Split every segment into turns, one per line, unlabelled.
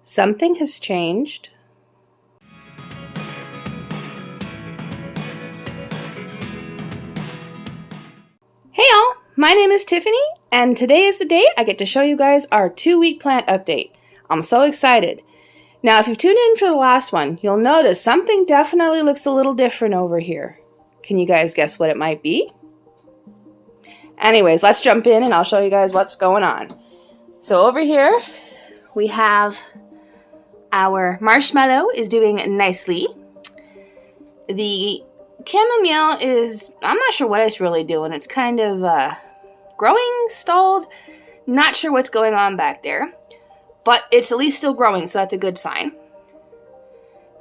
Something has changed. Hey y'all, my name is Tiffany, and today is the day I get to show you guys our 2-week plant update. I'm so excited. Now, if you've tuned in for the last one, you'll notice something definitely looks a little different over here. Can you guys guess what it might be? Anyways, let's jump in and I'll show you guys what's going on. So over here, we have our marshmallow is doing nicely. The chamomile is, I'm not sure what it's really doing. It's kind of growing, stalled. Not sure what's going on back there. But it's at least still growing, so that's a good sign.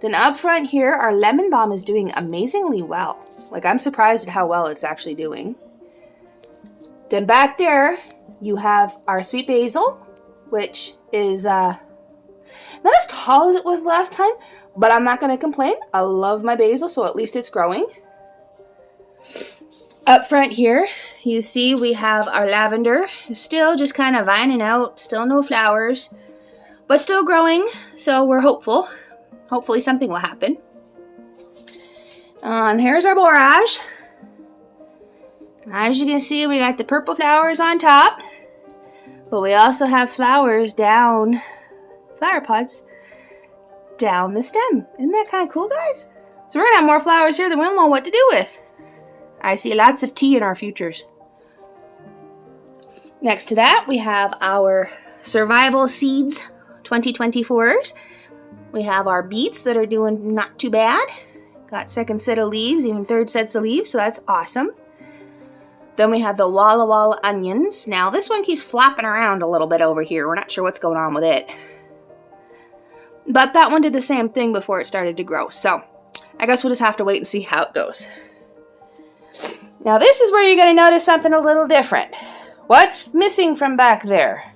Then up front here, our lemon balm is doing amazingly well. Like, I'm surprised at how well it's actually doing. Then back there, you have our sweet basil, which is not as tall as it was last time, but I'm not going to complain. I love my basil, so at least it's growing. Up front here, you see we have our lavender. Still just kind of vining out, still no flowers, but still growing, so we're hopeful. Hopefully something will happen. And here's our borage. As you can see, we got the purple flowers on top, but we also have flowers down, flower pods, down the stem. Isn't that kind of cool, guys? So we're going to have more flowers here than we don't know what to do with. I see lots of tea in our futures. Next to that, we have our survival seeds 2024s. We have our beets that are doing not too bad. Got second set of leaves, even third sets of leaves, so that's awesome. Then we have the Walla Walla onions. Now this one keeps flopping around a little bit over here. We're not sure what's going on with it. But that one did the same thing before it started to grow. So I guess we'll just have to wait and see how it goes. Now this is where you're going to notice something a little different. What's missing from back there?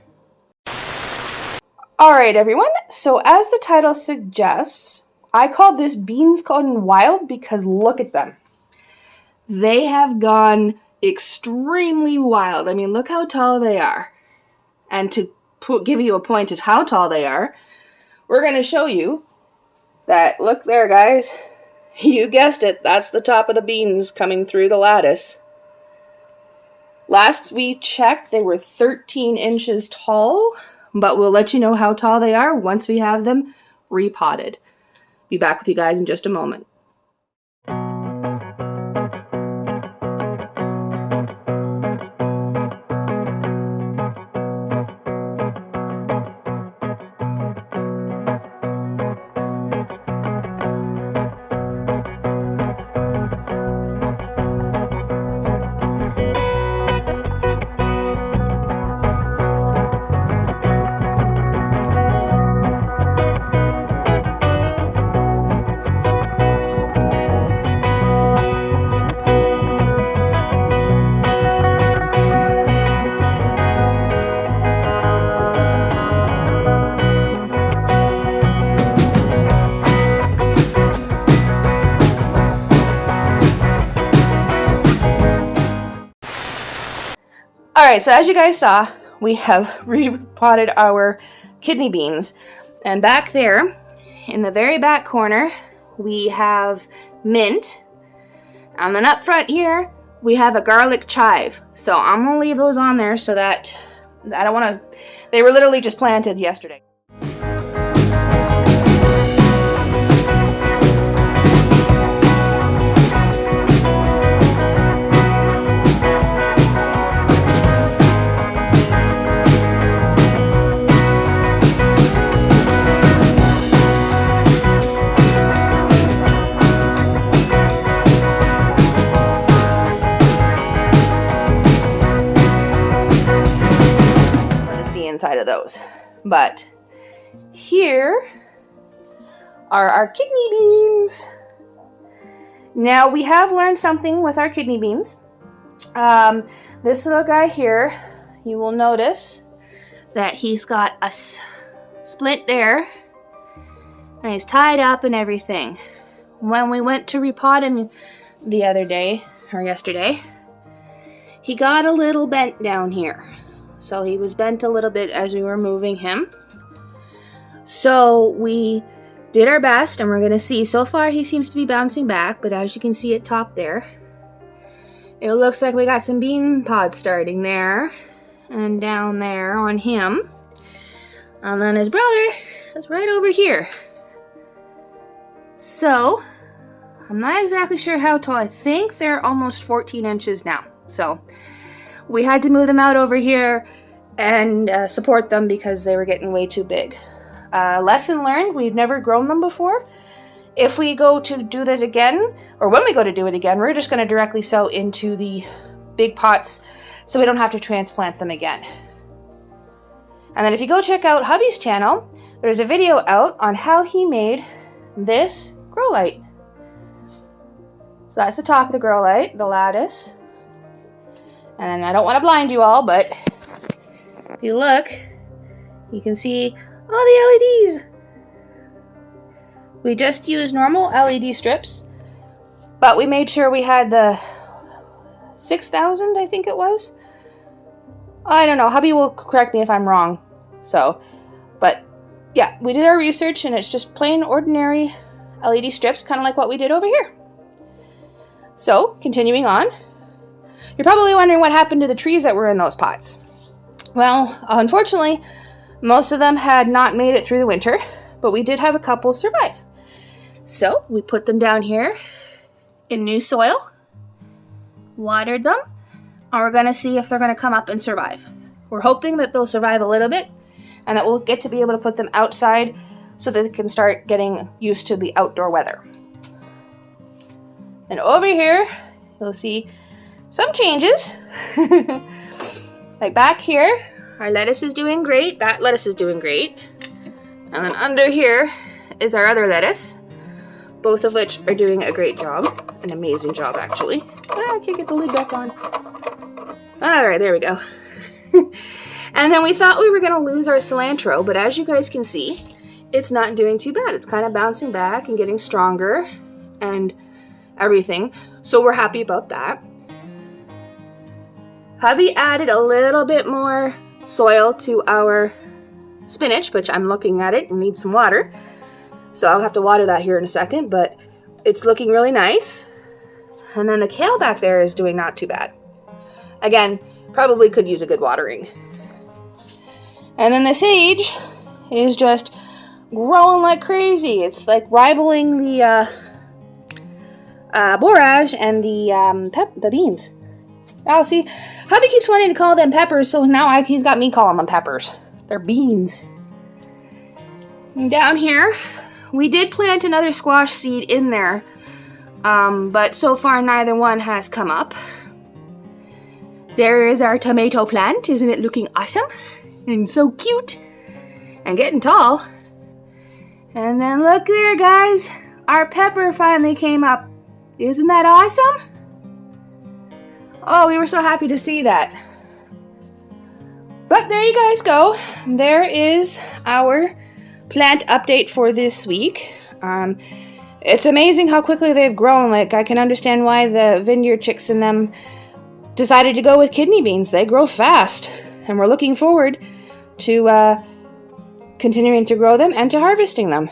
Alright everyone, so as the title suggests, I called this beans gone wild because look at them. They have gone extremely wild. I mean, look how tall they are. And to give you a point at how tall they are, we're going to show you that, look there guys, you guessed it, that's the top of the beans coming through the lattice. Last we checked, they were 13 inches tall, but we'll let you know how tall they are once we have them repotted. Be back with you guys in just a moment. Alright, so as you guys saw, we have repotted our kidney beans. And back there, in the very back corner, we have mint. And then up front here, we have a garlic chive. So I'm going to leave those on there so that I don't want to... They were literally just planted yesterday. Inside of those. But here are our kidney beans. Now we have learned something with our kidney beans. This little guy here, you will notice that he's got a splint there and he's tied up and everything. When we went to repot him the other day or yesterday, he got a little bent down here. So he was bent a little bit as we were moving him. So we did our best, and we're going to see. So far, he seems to be bouncing back, but as you can see at top there, it looks like we got some bean pods starting there and down there on him. And then his brother is right over here. So, I'm not exactly sure how tall. I think they're almost 14 inches now. So, we had to move them out over here and support them because they were getting way too big. Lesson learned, we've never grown them before. If we go to do that again, or when we go to do it again, we're just going to directly sow into the big pots so we don't have to transplant them again. And then if you go check out hubby's channel, there's a video out on how he made this grow light. So that's the top of the grow light, the lattice. And I don't want to blind you all, but if you look, you can see all the LEDs. We just used normal LED strips, but we made sure we had the 6,000, I think it was. I don't know. Hubby will correct me if I'm wrong. So, but yeah, we did our research, and it's just plain ordinary LED strips, kind of like what we did over here. So, continuing on. You're probably wondering what happened to the trees that were in those pots. Well, unfortunately, most of them had not made it through the winter, but we did have a couple survive. So, we put them down here in new soil, watered them, and we're going to see if they're going to come up and survive. We're hoping that they'll survive a little bit, and that we'll get to be able to put them outside so that they can start getting used to the outdoor weather. And over here, you'll see some changes. Like back here, our lettuce is doing great. That lettuce is doing great. And then under here is our other lettuce, both of which are doing a great job. An amazing job, actually. I can't get the lid back on. All right, there we go. And then we thought we were going to lose our cilantro, but as you guys can see, it's not doing too bad. It's kind of bouncing back and getting stronger and everything. So we're happy about that. Hubby added a little bit more soil to our spinach, which I'm looking at it and needs some water. So I'll have to water that here in a second, but it's looking really nice. And then the kale back there is doing not too bad. Again, probably could use a good watering. And then the sage is just growing like crazy. It's like rivaling the borage and the beans. Oh, see, hubby keeps wanting to call them peppers, so now he's got me calling them peppers. They're beans. And down here, we did plant another squash seed in there, but so far neither one has come up. There is our tomato plant. Isn't it looking awesome? And so cute. And getting tall. And then look there, guys. Our pepper finally came up. Isn't that awesome? Oh, we were so happy to see that. But there you guys go. There is our plant update for this week. It's amazing how quickly they've grown. Like, I can understand why the vineyard chicks in them decided to go with kidney beans. They grow fast. And we're looking forward to continuing to grow them and to harvesting them.